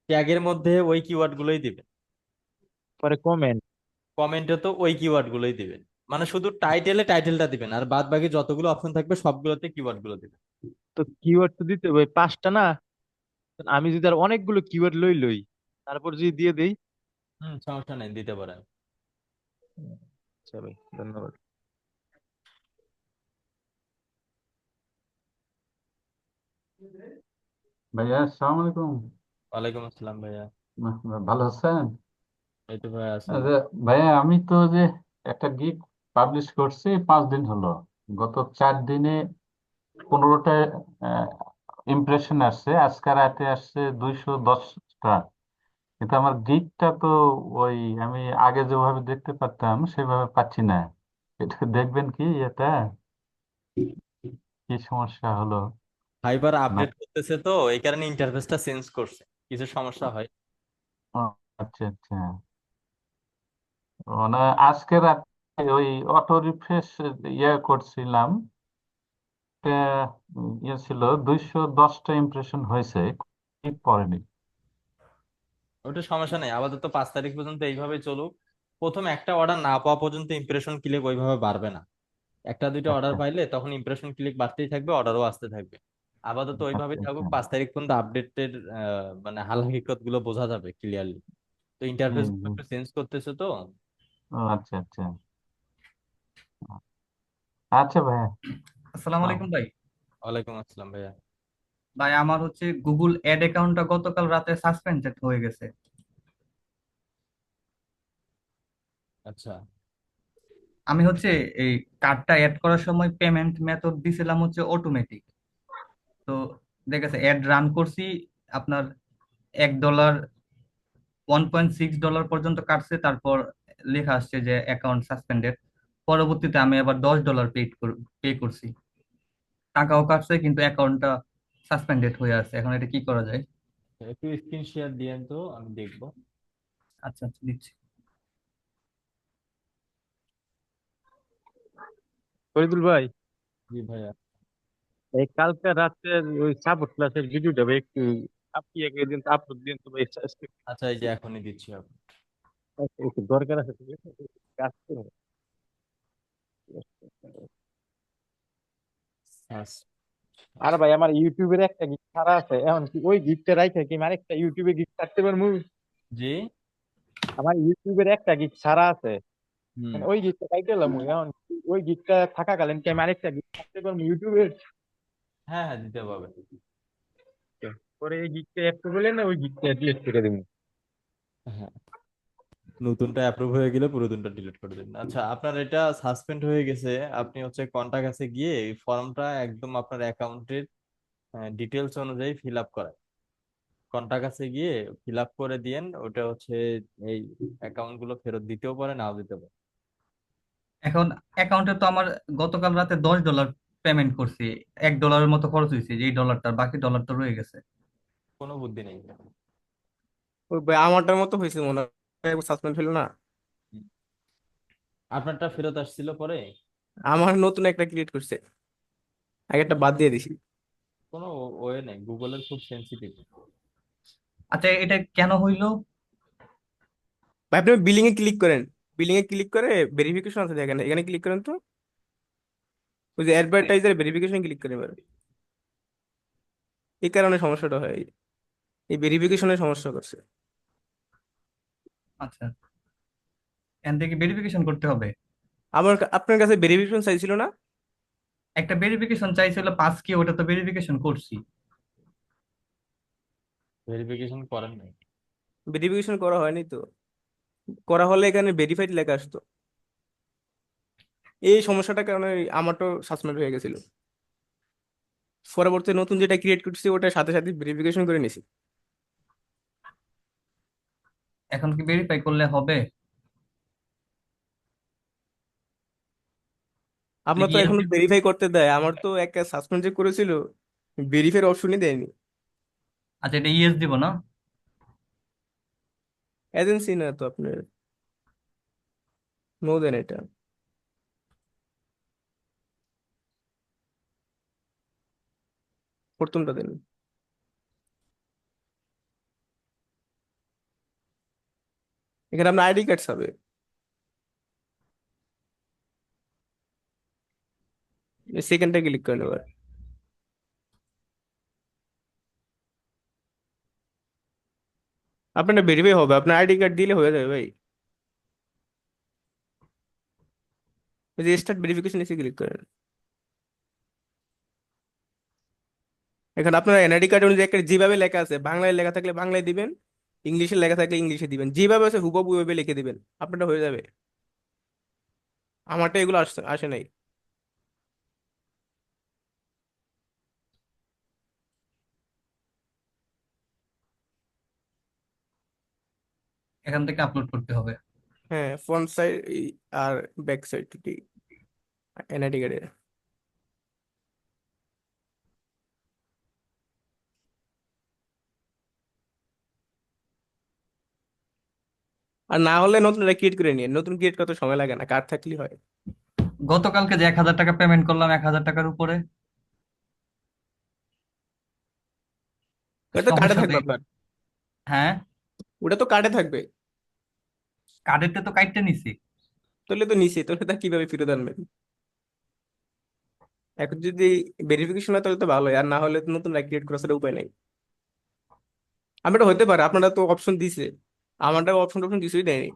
ট্যাগের মধ্যে ওই কিওয়ার্ড গুলোই দিবেন। পরে কমেন্ট। কমেন্টে তো ওই কিওয়ার্ড গুলোই দিবেন। মানে শুধু টাইটেলে টাইটেলটা দিবেন, আর বাদ বাকি যতগুলো অপশন থাকবে সবগুলোতে কিওয়ার্ড গুলো দিবেন। তো কিওয়ার্ড তো দিতে হবে পাঁচটা না? তো আমি যদি আর অনেকগুলো কিওয়ার্ড লই তারপর যদি দিয়ে দেই। সমস্যা নেই, দিতে পারেন। আচ্ছা ভাই, ধন্যবাদ। ভাইয়া আসসালামু আলাইকুম। ওয়ালাইকুম আসসালাম ভাইয়া। ভালো আছেন? এই তো ভাইয়া আছি। আরে ভাইয়া, আমি তো যে একটা গিগ পাবলিশ করছি 5 দিন হলো। গত 4 দিনে 15টা ইমপ্রেশন আসছে, আজকে রাতে আসছে 210টা। কিন্তু আমার গিগটা তো ওই আমি আগে যেভাবে দেখতে পারতাম সেভাবে পাচ্ছি না। এটা দেখবেন কি এটা কি সমস্যা হলো? ফাইবার না, আপডেট করতেছে তো এই কারণে ইন্টারফেসটা চেঞ্জ করছে, কিছু সমস্যা হয়। ও, আচ্ছা আচ্ছা। মানে আজকে রাতে ওই অটো রিফ্রেশ করছিলাম, একটা ইয়ে ছিল 210টা ইমপ্রেশন হয়েছে, ঠিক পড়েনি। ওটা সমস্যা নেই, আপাতত 5 তারিখ পর্যন্ত এইভাবে চলুক। প্রথম একটা অর্ডার না পাওয়া পর্যন্ত ইমপ্রেশন ক্লিক ওইভাবে বাড়বে না। একটা দুইটা অর্ডার আচ্ছা পাইলে তখন ইমপ্রেশন ক্লিক বাড়তেই থাকবে, অর্ডারও আসতে থাকবে। আপাতত ওইভাবে আচ্ছা থাকুক, আচ্ছা। 5 তারিখ পর্যন্ত আপডেটের মানে হাল হকিকত গুলো বোঝা যাবে ক্লিয়ারলি। তো ইন্টারফেস হুম গুলো হুম। একটু চেঞ্জ করতেছে তো। ও, আচ্ছা আচ্ছা। আচ্ছা ভাইয়া। আসসালামু আহ, আলাইকুম ভাই। ওয়ালাইকুম আসসালাম ভাইয়া। ভাই আমার হচ্ছে গুগল অ্যাড অ্যাকাউন্টটা গতকাল রাতে সাসপেন্ডেড হয়ে গেছে। আচ্ছা আমি হচ্ছে এই কার্ডটা অ্যাড করার সময় পেমেন্ট মেথড দিছিলাম হচ্ছে অটোমেটিক। তো দেখা গেছে অ্যাড রান করছি, আপনার $1, $1.6 পর্যন্ত কাটছে, তারপর লেখা আসছে যে অ্যাকাউন্ট সাসপেন্ডেড। পরবর্তীতে আমি আবার $10 পে করছি, টাকাও কাটছে কিন্তু অ্যাকাউন্টটা সাসপেন্ডেড হয়ে আছে। এখন এটা কি করা যায়? একটু স্ক্রিন শেয়ার দিয়েন তো আমি দেখবো। আচ্ছা আচ্ছা, দিচ্ছি। ফরিদুল ভাই, জি ভাইয়া। এই কালকে রাতে ওই সাপোর্ট ক্লাসের ভিডিওটা ভাই একটু আপনি একদিন আপলোড দিন তো ভাই, আচ্ছা এই যে এখনই দিচ্ছি আপনি। একটু দরকার আছে, ঠিক আছে? কাজ করুন। আচ্ছা। আর ভাই আমার ইউটিউবের একটা গিগ ছাড়া আছে, এখন কি ওই গিগটা রাইখা কি আরেকটা ইউটিউবে গিগ ছাড়তে পারবো? জি। আমার ইউটিউবের একটা গিগ ছাড়া আছে, হুম। মানে ওই গিগটা কাইতে এলাম, এখন ওই গিগটা থাকাকালীন কি আমি আরেকটা গিগ ছাড়তে পারবো ইউটিউবে? হ্যাঁ হ্যাঁ, দিতে পারবে। পরে এই গিগটা একটু বলে না, ওই গিগটা ডিলিট করে দিব। হ্যাঁ, নতুনটা অ্যাপ্রুভ হয়ে গেলে পুরাতনটা ডিলিট করে দিন। আচ্ছা, আপনার এটা সাসপেন্ড হয়ে গেছে, আপনি হচ্ছে কন্টাক্ট কাছে গিয়ে এই ফর্মটা একদম আপনার অ্যাকাউন্টের ডিটেলস অনুযায়ী ফিল আপ করেন। কন্টাক্ট কাছে গিয়ে ফিল আপ করে দিয়েন, ওটা হচ্ছে এই অ্যাকাউন্ট গুলো ফেরত দিতেও পারে, নাও দিতে পারে। এখন অ্যাকাউন্টে তো আমার গতকাল রাতে $10 পেমেন্ট করছি, $1 মতো খরচ হয়েছে, যেই ডলারটা বাকি ডলার তো রয়ে গেছে। কোনো বুদ্ধি নেই। ওই ভাই আমারটার মতো হয়েছে মনে হয়, সাসপেন্ড হলো না। হুম। আপনারটা ফেরত আসছিল পরে? আমার নতুন একটা ক্রিয়েট করছে, আগেরটা বাদ দিয়ে দিছি। কোনো ওয়ে নেই, গুগলের খুব সেন্সিটিভ। আচ্ছা, এটা কেন হইলো? ভাই আপনি বিলিং এ ক্লিক করেন, বিলিং এ ক্লিক করে ভেরিফিকেশন আছে দেখেন, এখানে ক্লিক করেন তো, ওই যে অ্যাডভার্টাইজার ভেরিফিকেশন ক্লিক করেন এবার। এই কারণে সমস্যাটা হয়, এই ভেরিফিকেশনের সমস্যা করছে। আচ্ছা, এখান থেকে ভেরিফিকেশন করতে হবে। আপনার কাছে ভেরিফিকেশন চাইছিল না? একটা ভেরিফিকেশন চাইছিল 5K, ওটা তো ভেরিফিকেশন করছি। ভেরিফিকেশন করেন নাই? ভেরিফিকেশন করা হয়নি তো, করা হলে এখানে ভেরিফাইড লেখা আসতো। এই সমস্যাটার কারণে আমারও সাসপেন্ড হয়ে গেছিল। পরবর্তী নতুন যেটা ক্রিয়েট করছি ওটা সাথে সাথে ভেরিফিকেশন করে নিছি। এখন কি ভেরিফাই করলে হবে? আমরা তো ইয়েস এখন দিব? ভেরিফাই করতে দেয়, আমার তো একটা সাসপেন্ড যে করেছিল ভেরিফাই অপশনই দেয়নি। আচ্ছা, এটা ইয়েস দিব না? এজেন্সি না তো আপনার, নো দেন এটা, প্রথমটা দেন। এখানে আপনার আইডি কার্ড হবে, সেকেন্ডটা ক্লিক করেন এবার। আপনার ভেরিফাই হবে, আপনার আইডি কার্ড দিলে হয়ে যাবে ভাই। ওই যে স্টার্ট ভেরিফিকেশন এসে ক্লিক করেন। এখানে আপনার এনআইডি কার্ড অনুযায়ী একটা যেভাবে লেখা আছে, বাংলায় লেখা থাকলে বাংলায় দিবেন, ইংলিশে লেখা থাকলে ইংলিশে দিবেন, যেভাবে আছে হুবহু ওইভাবে লিখে দিবেন, আপনারটা হয়ে যাবে। আমারটা এগুলো আসে আসে নাই। এখান থেকে আপলোড করতে হবে। হ্যাঁ, ফ্রন্ট সাইড আর ব্যাক সাইড এনআইডি কার্ডের। আর না হলে নতুন একটা ক্রিয়েট করে নিয়ে, নতুন ক্রিয়েট করতে সময় লাগে না, কার্ড থাকলেই হয়। গতকালকে যে 1,000 টাকা পেমেন্ট করলাম 1,000 টাকার উপরে, ওটা তো কার্ডে সমস্যা থাকবে নেই। আপনার, হ্যাঁ, ওটা তো কার্ডে থাকবে। কার্ডেরটা তো কাইটটা নিছি। তাহলে তো নিচে, তাহলে তা কিভাবে ফেরত আনবেন? এখন যদি ভেরিফিকেশন হয় তাহলে তো ভালোই, আর না হলে তো নতুন ক্রিয়েট করার ছাড়া উপায় নাই। এটা হতে পারে আপনারা তো অপশন দিছে, আমারটা অপশন টপশন কিছুই দেয়নি।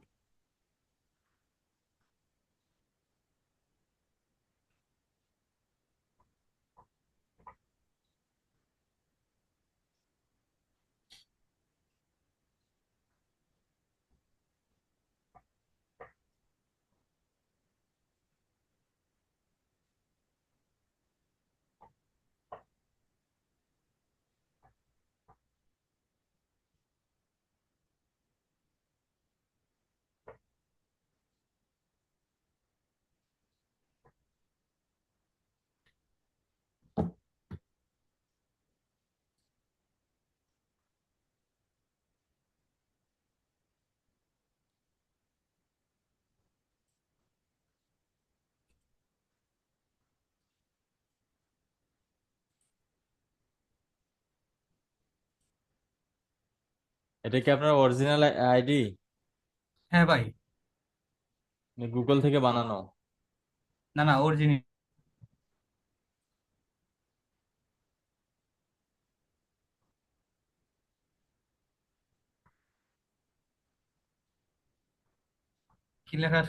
এটা কি আপনার অরিজিনাল আইডি? হ্যাঁ ভাই। গুগল থেকে বানানো? না না, অরিজিনাল। কি লেখা?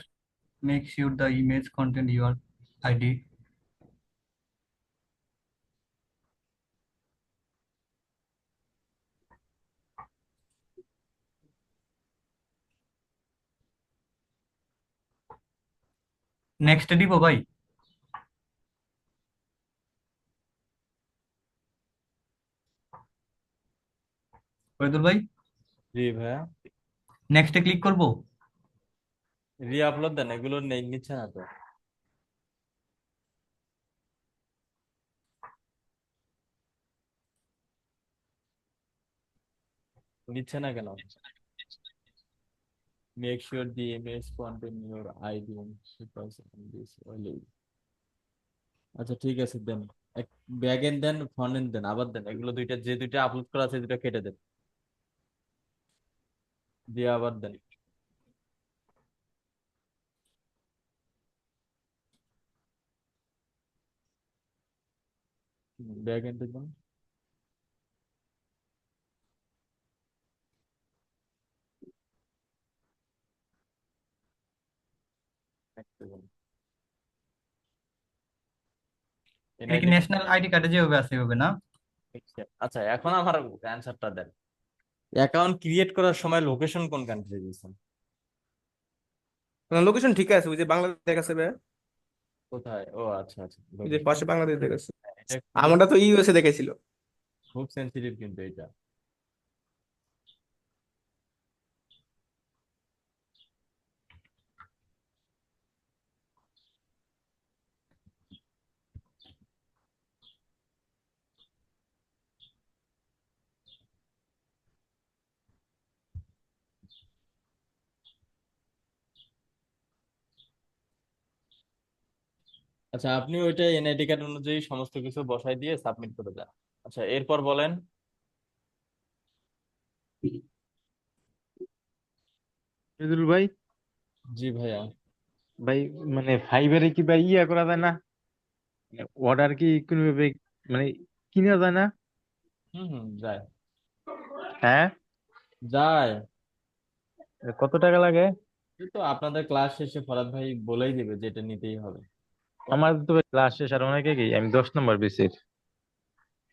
Make sure the image content your ID. Next দিব ভাই? ফরিদুল ভাই, জি ভাইয়া, নেক্সটে ক্লিক করব? রি আপলোড দেন, এগুলো নিচ্ছে না তো। নিচ্ছে না কেন? Make sure the image contain your ID this only। আচ্ছা ঠিক আছে দেন, এক back end then, front end then, আবার দেন, এগুলো দুইটা, যে দুইটা আপলোড করা আছে দুইটা কেটে দেন, দিয়ে আবার দেন। ব্যাক এন্ড দেন। এক second। এটা কি এনআইডি। ন্যাশনাল আইডি কার্ডে যেভাবে আছে এভাবে না? আচ্ছা এখন আমার অ্যান্সারটা দেন। অ্যাকাউন্ট ক্রিয়েট করার সময় লোকেশন কোন কান্ট্রি দিয়েছেন? লোকেশন ঠিক আছে, ওই যে বাংলাদেশ দেখাচ্ছে ভাই, কোথায়? ও আচ্ছা আচ্ছা, ওই যে পাশে বাংলাদেশ দেখাচ্ছে। এটা খুবই আমারটা তো ইউএসএ দেখাইছিল। খুব সেন্সিটিভ কিন্তু এটা। আচ্ছা আপনি ওইটা এনআইডি কার্ড অনুযায়ী সমস্ত কিছু বসাই দিয়ে সাবমিট করে দেন। আচ্ছা এরপর বলেন। ফরিদুল ভাই, জি ভাইয়া। ভাই মানে ফাইবারে কি ভাই ইয়া করা যায় না? অর্ডার কি কোনোভাবে মানে কিনা যায় না? যায়। হ্যাঁ, যায়। কত টাকা লাগে? এই তো আপনাদের ক্লাস শেষে ফরাদ ভাই বলেই দেবে যেটা নিতেই হবে। আমার তো ভাই ক্লাস শেষ আর অনেক আগেই, আমি 10 নম্বর বেসের।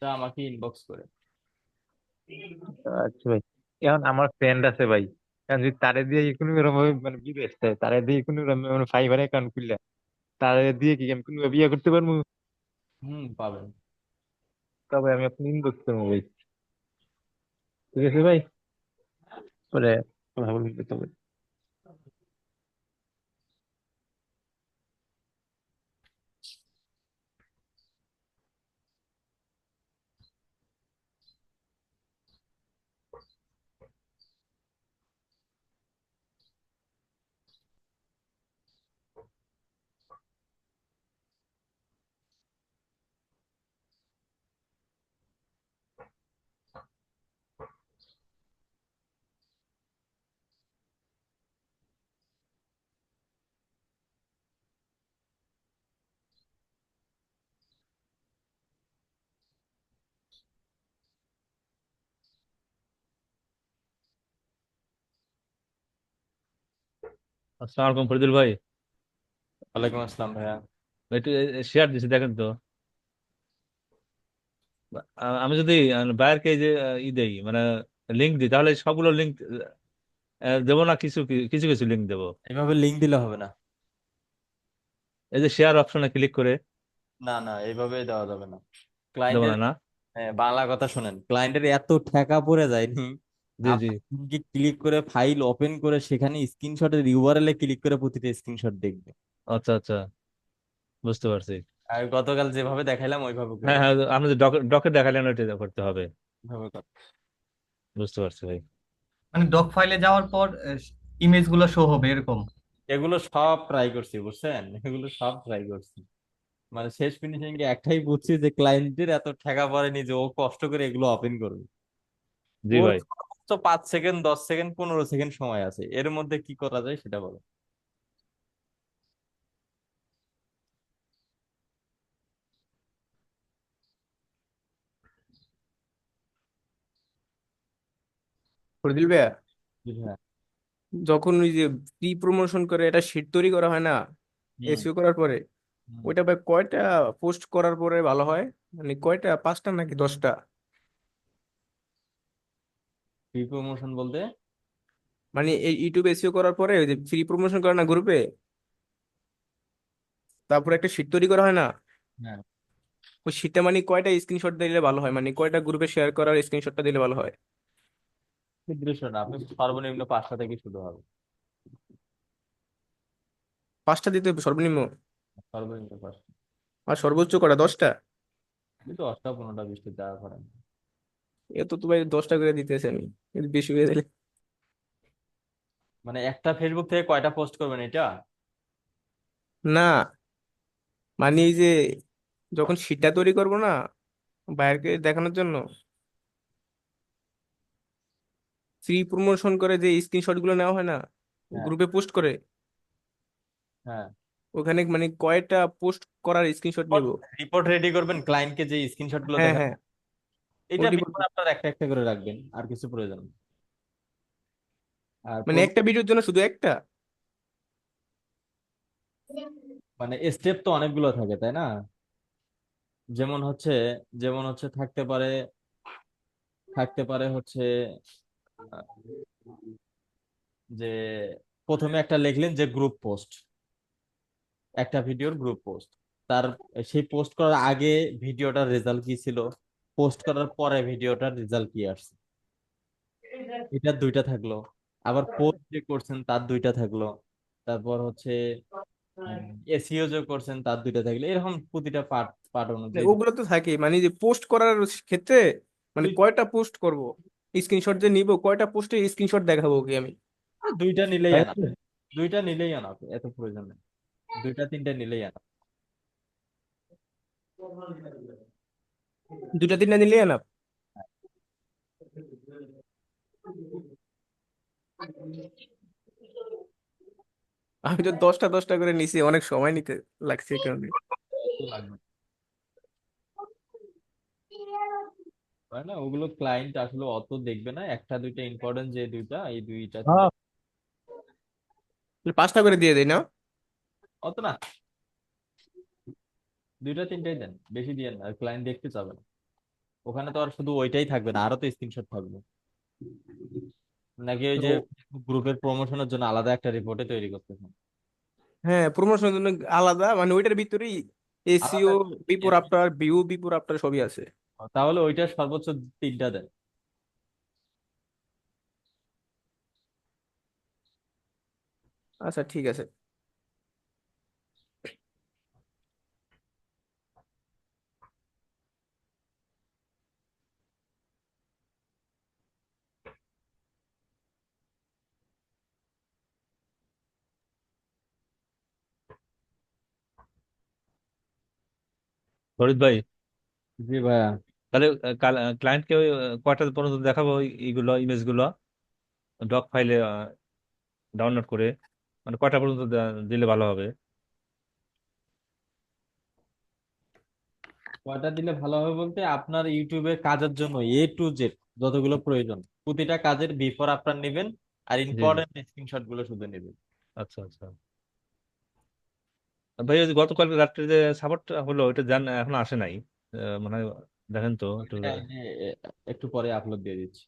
তা আমাকে ইনবক্স করে। আচ্ছা ভাই, এখন আমার ফ্রেন্ড আছে ভাই, এখন যদি তারে দিয়ে কোনো রকম মানে বিদেশ যায়, তারে দিয়ে কোনো রকম মানে ফাইবার অ্যাকাউন্ট খুললে তারে দিয়ে কি আমি কোনো বিয়ে করতে পারবো? পাবেন। তবে আমি আপনি ইনবক্স করবো ভাই, ঠিক আছে ভাই, পরে কথা বলবো তবে। আসসালামু আলাইকুম ফরিদুল ভাই। ওয়ালাইকুম আসসালাম ভাইয়া। একটু শেয়ার দিছি দেখেন তো। আমি যদি বায়ারকে এই যে ই দেই মানে লিঙ্ক দিই, তাহলে সবগুলো লিঙ্ক দেবো না, কিছু কিছু কিছু লিঙ্ক দেবো? এভাবে লিংক দিলে হবে না। এই যে শেয়ার অপশনে ক্লিক করে না না, এইভাবে দেওয়া যাবে না। দেবো ক্লায়েন্টের না, না? বাংলা কথা শোনেন, ক্লায়েন্টের এত ঠেকা পড়ে যায়নি। জি জি। আপনি ক্লিক করে ফাইল ওপেন করে সেখানে স্ক্রিনশটের ইউআরএল এ ক্লিক করে প্রতিটা স্ক্রিনশট দেখবে। আচ্ছা আচ্ছা, বুঝতে পারছি। আর গতকাল যেভাবে দেখাইলাম ওইভাবে হ্যাঁ করবেন। হ্যাঁ, আপনি যে ডকে দেখালেন ওইটা করতে হবে। এভাবে কর। বুঝতে পারছি ভাই। মানে ডক ফাইলে যাওয়ার পর ইমেজ গুলো শো হবে এরকম? এগুলো সব ট্রাই করছি বুঝছেন, এগুলো সব ট্রাই করছি, মানে শেষ ফিনিশিং এ একটাই বুঝছি যে ক্লায়েন্টের এত ঠেকা পড়েনি যে ও কষ্ট করে এগুলো ওপেন করবে। জি ওর ভাই। সর্বোচ্চ 5 সেকেন্ড, 10 সেকেন্ড, 15 সেকেন্ড সময় আছে, এর মধ্যে কি করা যায় সেটা বলো। ফরিদুল ভাইয়া, জি ভাইয়া। যখন ওই যে প্রি প্রমোশন করে এটা শিট তৈরি করা হয় না, হুম এসইও করার পরে, হুম। ওইটা ভাই কয়টা পোস্ট করার পরে ভালো হয়? মানে কয়টা, 5টা নাকি 10টা? প্রি প্রমোশন বলতে? মানে এই ইউটিউব এসইও করার পরে ওই যে ফ্রি প্রমোশন করে না গ্রুপে, তারপরে একটা শিট তৈরি করা হয় না, হ্যাঁ। ওই শিটটা মানে কয়টা স্ক্রিনশট দিলে ভালো হয়, মানে কয়টা গ্রুপে শেয়ার করার স্ক্রিনশটটা দিলে ভালো হয়? ক্ষুদ্র না, আপনি সর্বনিম্ন 5টা থেকে শুরু হবে। 5টা দিতে হবে সর্বনিম্ন। সর্বনিম্ন 5টা। আর সর্বোচ্চ কটা? 10টা? কিন্তু 10টা 15টা 20টা যা করেন। এত তো ভাই 10টা করে দিতেছে আমি, কিন্তু বেশি হয়ে গেলে। মানে একটা ফেসবুক থেকে কয়টা পোস্ট করবেন এটা? না, মানে এই যে যখন শিটটা তৈরি করবো না বাইরকে দেখানোর জন্য, ফ্রি প্রমোশন করে যে স্ক্রিনশট গুলো নেওয়া হয় না, হ্যাঁ, গ্রুপে পোস্ট করে, হ্যাঁ। ওখানে মানে কয়টা পোস্ট করার স্ক্রিনশট নিব? রিপোর্ট রেডি করবেন ক্লায়েন্টকে, যে স্ক্রিনশট গুলো হ্যাঁ দেখান। হ্যাঁ, এটা ওই রিপোর্ট। বিফোর আপনার একটা একটা করে রাখবেন, আর কিছু প্রয়োজন নেই। আর মানে একটা ভিডিওর জন্য শুধু একটা? মানে স্টেপ তো অনেকগুলো থাকে, তাই না? যেমন হচ্ছে যেমন হচ্ছে থাকতে পারে হচ্ছে আহ, যে প্রথমে একটা লিখলেন যে গ্রুপ পোস্ট, একটা ভিডিওর গ্রুপ পোস্ট। তার সেই পোস্ট করার আগে ভিডিওটার রেজাল্ট কি ছিল, পোস্ট করার পরে ভিডিওটার রেজাল্ট কি আসছে, এটার 2টা থাকলো। আবার পোস্ট যে করছেন তার 2টা থাকলো। তারপর হচ্ছে এসইও যে করছেন তার 2টা থাকলো, এরকম প্রতিটা পার্ট পার্ট অনুযায়ী ওগুলো তো থাকে, মানে যে পোস্ট করার ক্ষেত্রে মানে দুই- কয়টা পোস্ট করব, স্ক্রিনশট যে নিব, কয়টা পোস্টে স্ক্রিনশট দেখাবো কি আমি? 2টা নিলেই তাই আনা, তো? 2টা নিলেই আনা, এত প্রয়োজন নেই। 2টা 3টা নিলেই আনা। 2টা 3টা নিলেই না? আমি তো 10টা 10টা করে নিছি, অনেক সময় নিতে লাগছে এই কারণে। এত লাগবে না। হয় না, ওগুলো ক্লায়েন্ট আসলে অত দেখবে না, একটা 2টা ইম্পর্টেন্ট, যে 2টা, এই 2টা 3টা। হ্যাঁ, 5টা করে দিয়ে দেয় না? অত না, 2টা 3টাই দেন, বেশি দিয়ে না, ক্লায়েন্ট দেখতে চাবে না। ওখানে তো আর শুধু ওইটাই থাকবে না, আরো তো স্ক্রিনশট থাকবে। নাকি ওই যে তো গ্রুপের প্রমোশনের জন্য আলাদা একটা রিপোর্টে তৈরি করতেছেন? হ্যাঁ, প্রমোশনের জন্য আলাদা, মানে ওইটার ভিতরেই এসইও, আলাদা before after, view before after সবই আছে। তাহলে ওইটা সর্বোচ্চ 3টা দেন। আচ্ছা ঠিক আছে। ফরিদ ভাই, জি ভাইয়া। তাহলে ক্লায়েন্টকে কয়টা পর্যন্ত দেখাবো এইগুলো ইমেজ গুলো ডক ফাইলে ডাউনলোড করে, মানে কয়টা পর্যন্ত দিলে ভালো হবে? কয়টা দিলে ভালো হবে বলতে, আপনার ইউটিউবের কাজের জন্য A to Z যতগুলো প্রয়োজন, প্রতিটা কাজের বিফোর আফটার নেবেন, আর জি জি, ইম্পর্টেন্ট স্ক্রিনশট গুলো শুধু নেবেন। আচ্ছা আচ্ছা। ভাই ওই যে গতকাল রাত্রে যে সাপোর্ট হলো ওইটা জান এখন আসে নাই, মানে হয় দেখেন তো একটু। এটা এই যে, একটু পরে আপলোড দিয়ে দিচ্ছি।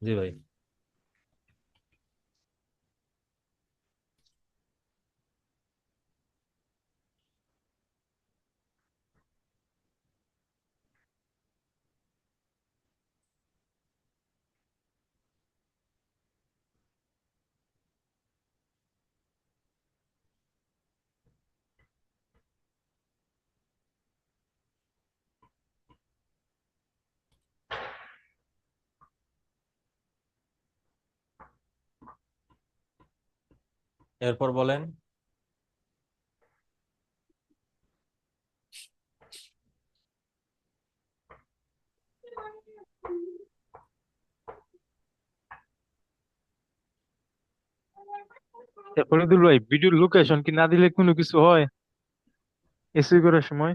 জি ভাই। এরপর বলেন। ফরিদুল ভাই, ভিডিওর লোকেশন কি না দিলে কোনো কিছু হয় এসই করার সময়?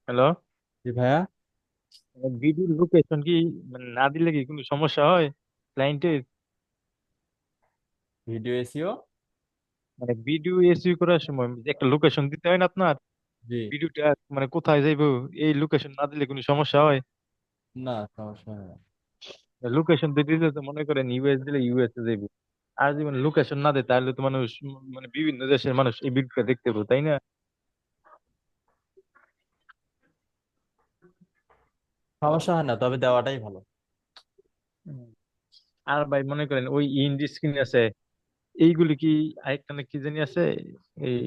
হ্যালো, জি ভাইয়া। ভিডিওর লোকেশন কি মানে না দিলে কি কোনো সমস্যা হয় ক্লায়েন্টের? Video SEO. মানে ভিডিও এসই করার সময় যে একটা লোকেশন দিতে হয় না আপনার, জি। ভিডিওটা মানে কোথায় যাইবো, এই লোকেশন না দিলে কোনো সমস্যা হয়? না, সমস্যা হয় না। লোকেশন দিয়ে দিতে তো মনে করেন ইউএস দিলে ইউএস এ যাইবো, আর যদি মানে লোকেশন না দেয় তাহলে তো মানুষ মানে বিভিন্ন দেশের মানুষ এই ভিডিওটা দেখতে পাবো, তাই না? সমস্যা হয় না, তবে দেওয়াটাই ভালো। হুম। আর ভাই মনে করেন ওই ইন্ড স্ক্রিন আছে, এইগুলি কি আরেকটা না কি জানি আছে, এই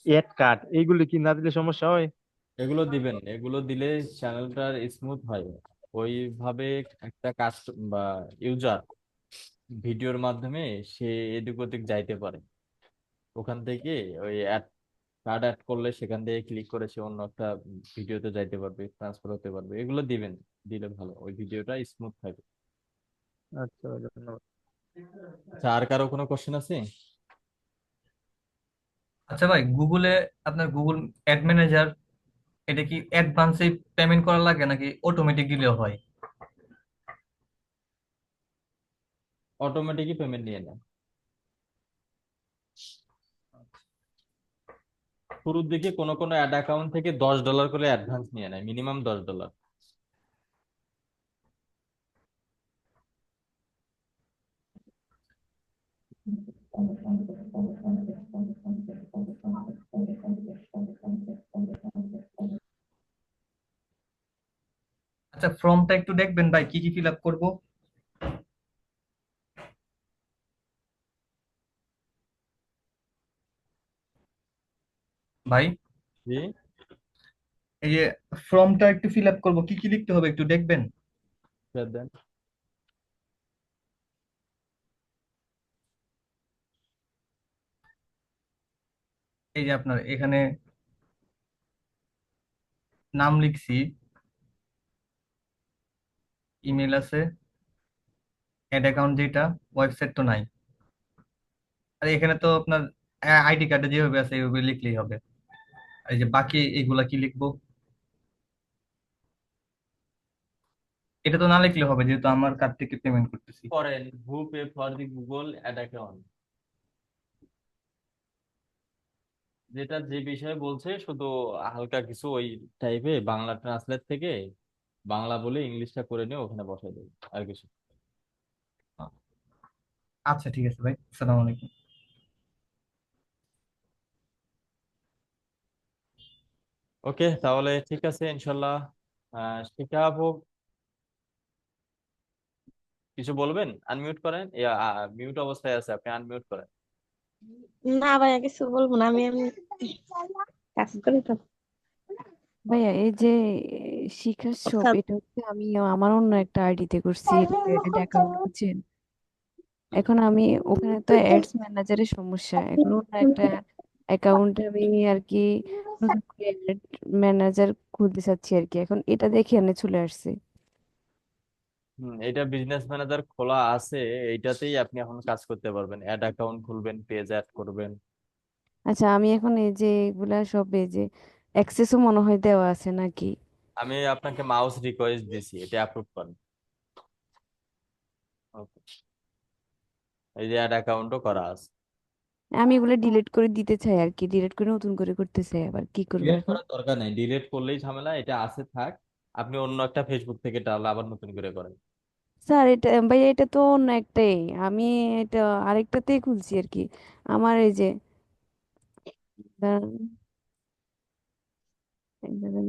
এড কার্ড, এইগুলি কি না দিলে সমস্যা হয়? এগুলো দিবেন, এগুলো দিলে চ্যানেলটার স্মুথ হয়। ওইভাবে একটা কাস্ট বা ইউজার ভিডিওর মাধ্যমে সে এদিক ওদিক যাইতে পারে। ওখান থেকে ওই কার্ড অ্যাড করলে সেখান থেকে ক্লিক করে সে অন্য একটা ভিডিওতে যাইতে পারবে, ট্রান্সফার হতে পারবে। এগুলো দিবেন, দিলে ভালো, ওই ভিডিওটা স্মুথ থাকবে। আচ্ছা ভাই, ধন্যবাদ। আচ্ছা, আর কারো কোনো কোশ্চেন আছে? আচ্ছা ভাই, গুগলে আপনার গুগল অ্যাড ম্যানেজার, এটা কি অ্যাডভান্সে পেমেন্ট করা লাগে নাকি অটোমেটিক দিলেও হয়? অটোমেটিকই পেমেন্ট নিয়ে নেয়। শুরুর দিকে কোনো কোনো অ্যাড অ্যাকাউন্ট থেকে $10 করে অ্যাডভান্স নিয়ে নেয়, মিনিমাম $10। আচ্ছা, ফর্মটা একটু দেখবেন ভাই, কি কি ফিল আপ করবো? ভাই, জি, এই যে ফর্মটা একটু ফিল আপ করবো, কি কি লিখতে হবে একটু দেখবেন? দেন। এই যে আপনার এখানে নাম লিখছি, ইমেল আছে, অ্যাড অ্যাকাউন্ট যেটা, ওয়েবসাইট তো নাই। আর এখানে তো আপনার আইডি কার্ডে যেভাবে আছে এইভাবে লিখলেই হবে। আর এই যে বাকি এগুলা কি লিখবো? এটা তো না লিখলে হবে, যেহেতু আমার কার্ড থেকে পেমেন্ট করতেছি। করেন who pay for the Google ad account, যেটা যে বিষয়ে বলছে শুধু হালকা কিছু ওই টাইপে বাংলা ট্রান্সলেট থেকে বাংলা বলে ইংলিশটা করে নিয়ে ওখানে বসাই দেবে, আর কিছু। আচ্ছা ঠিক আছে ভাই, আসসালামু আলাইকুম। ওকে, তাহলে ঠিক আছে ইনশাল্লাহ। শিখাবো। কিছু বলবেন? আনমিউট করেন, মিউট অবস্থায় আছে, আপনি আনমিউট করেন। না ভাইয়া, কিছু বলবো না, আমি আমি কাজ করি তো। ভাইয়া এই যে শিখার শপ, আচ্ছা। এটা হচ্ছে আমি আমার অন্য একটা আইডিতে করছি, এটা অ্যাকাউন্ট বুঝছেন। এখন আমি ওখানে তো অ্যাডস ম্যানেজারের সমস্যা, এখন অন্য একটা অ্যাকাউন্টে আমি আর কি নতুন করে অ্যাড ম্যানেজার খুলতে চাচ্ছি আর কি, এখন এটা দেখে এনে চলে আসছে। এটা বিজনেস ম্যানেজার খোলা আছে, এইটাতেই আপনি এখন কাজ করতে পারবেন, অ্যাড অ্যাকাউন্ট খুলবেন, পেজ অ্যাড করবেন। আচ্ছা, আমি এখন এই যে এগুলা সব এই যে অ্যাক্সেসও মনে হয় দেওয়া আছে নাকি? আমি আপনাকে মাউস রিকোয়েস্ট দিছি, এটা অ্যাপ্রুভ করেন। Okay. এই যে অ্যাড অ্যাকাউন্টও করা আছে। আমি এগুলো ডিলিট করে দিতে চাই আর কি, ডিলিট করে নতুন করে করতে চাই, আবার কি করবো ডিলিট এখন? করার দরকার নাই, ডিলিট করলেই ঝামেলা, এটা আছে থাক। আপনি অন্য একটা ফেসবুক থেকে ডাল আবার নতুন করে করেন। স্যার এটা ভাই, এটা তো অন্য একটাই, আমি এটা আরেকটাতেই খুলছি আর কি। আমার এই যে দাঁড়ান,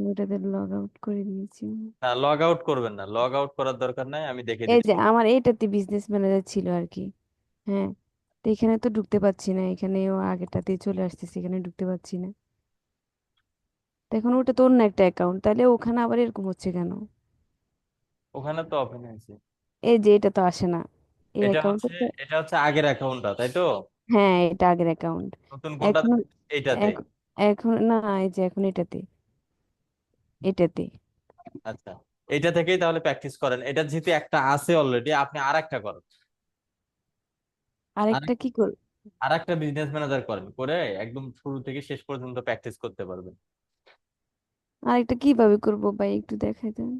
ওটাতে লগ আউট করে দিয়েছি। না, লগ আউট করবেন না, লগ আউট করার দরকার নাই, আমি দেখে এই দিচ্ছি। যে আমার এটাতে বিজনেস ম্যানেজার ছিল আর কি। হ্যাঁ, তো এখানে তো ঢুকতে পারছি না, এখানেও আগেরটাতেই চলে আসতেছি, এখানে ঢুকতে পারছি না। তো এখন ওটা তো অন্য একটা অ্যাকাউন্ট, তাহলে ওখানে আবার এরকম হচ্ছে কেন? ওখানে তো ওপেন হয়েছে। এই যে এটা তো আসে না, এই এটা অ্যাকাউন্টে হচ্ছে তো। এটা হচ্ছে আগের অ্যাকাউন্টটা, তাই তো? হ্যাঁ, এটা আগের অ্যাকাউন্ট। নতুন কোনটা? এখন এইটাতে? এখন না, এই যে এখন এটাতে, এটাতে আচ্ছা, এইটা থেকেই তাহলে প্র্যাকটিস করেন, এটা যেহেতু একটা আছে অলরেডি, আপনি আর একটা করেন। আর আরেকটা কি কর? আর একটা বিজনেস ম্যানেজার করেন, করে একদম শুরু থেকে শেষ পর্যন্ত প্র্যাকটিস করতে পারবেন। আরেকটা কিভাবে করবো ভাই, একটু দেখাই দেন।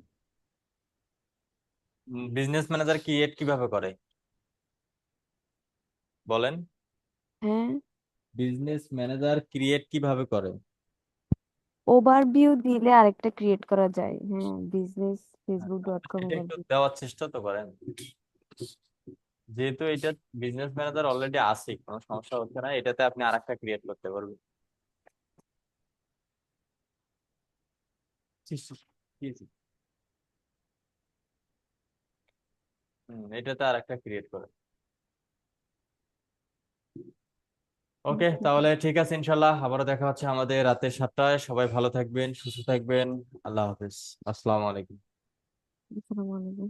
বিজনেস ম্যানেজার ক্রিয়েট কিভাবে করে বলেন? হ্যাঁ, বিজনেস ম্যানেজার ক্রিয়েট কিভাবে করে? ওভারভিউ দিলে আরেকটা ক্রিয়েট করা যায়, হ্যাঁ, businessfacebook.com এটা একটু ওভারভিউ। দেওয়ার চেষ্টা তো করেন, যেহেতু এটা বিজনেস ম্যানেজার অলরেডি আছে, কোনো সমস্যা হচ্ছে না, এটাতে আপনি আরেকটা ক্রিয়েট করতে পারবেন। জি, জি, জি, জি। এটাতে আর একটা ক্রিয়েট করে। ওকে, তাহলে ঠিক আছে, ইনশাল্লাহ আবারও দেখা হচ্ছে আমাদের রাতে 7টায়। সবাই ভালো থাকবেন, সুস্থ থাকবেন। আল্লাহ হাফিজ। আসসালামু আলাইকুম। আসসালামু আলাইকুম।